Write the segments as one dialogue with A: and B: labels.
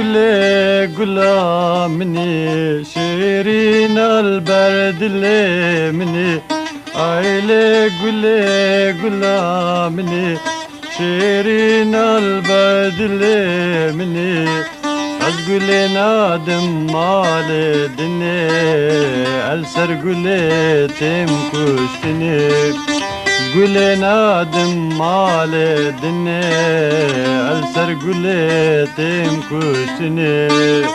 A: قولي قولا مني شيرين البرد اللي مني عيلي قولي قولا مني شيرين البرد اللي مني أزقولي نادم مال الدنيا ألسر قولي تمكشتني قولي نادم مال الدنيا ألسر قولي تمكشتني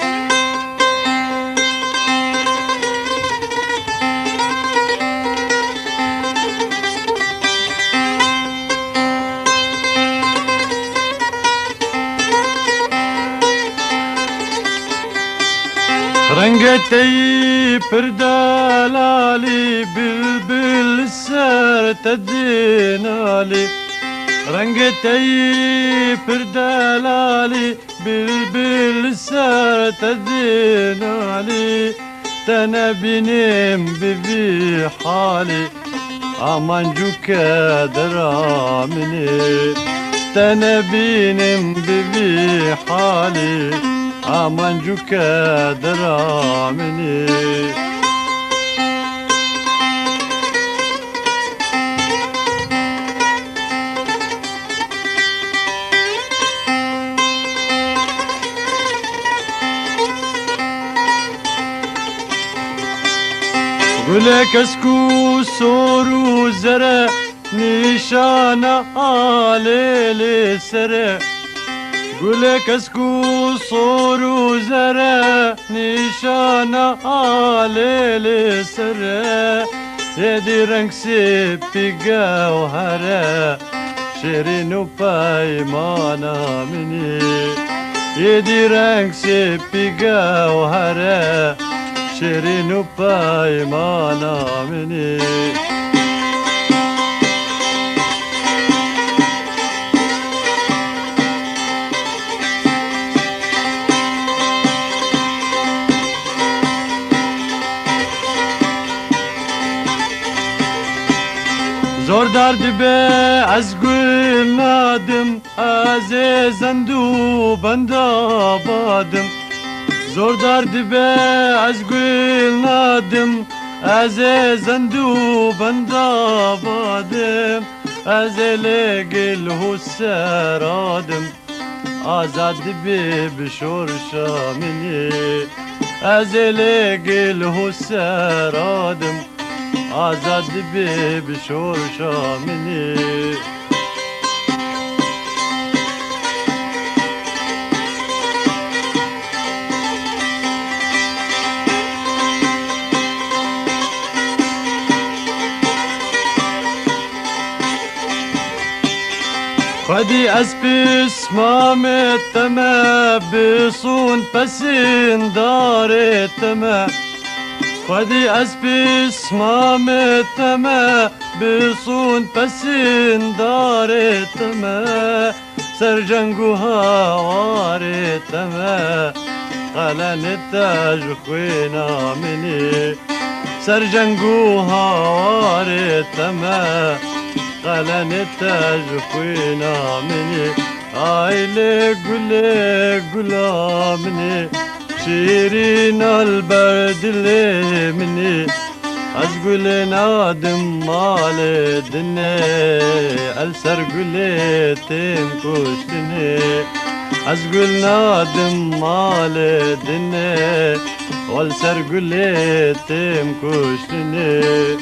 A: رنگتی پردالالی بلبل سر تدینالی رنگتی پردالالی بلبل سر تدینالی تنبینیم ببی حالی aman cuka deramini تنبینیم ببی حالی aman cuka deramini Gülek esku soru zere nişana aleli sere Gülek esku soru zere nişana aleli sere Yedi renk sipi gevhere şirin paymana mini Yedi renk sipi gevhere شیرین پایمانا منی زور درد به از گل نادم عزیزند و بندا بادم زور درد به از گل نادم عزیزند و بندا بادم از لگل و سرادم آزاد به بشور شامنی از لگل و سرادم آزاد به بشور شامنی خدي أسبس ما متما بصون بسين دار التما خدي أسبس ما متما بصون بسين دار التما سرجنقها وار التما قلن التاج خوينا مني سرجنقها وار التما قلن التاج خوينا مني عيلي قولي قولا مني شيرين البرد اللي مني أزقولي نادم مال الدنيا ألسر قولي تمكشتني أزقول نادم مال الدنيا والسر قولي تمكشتني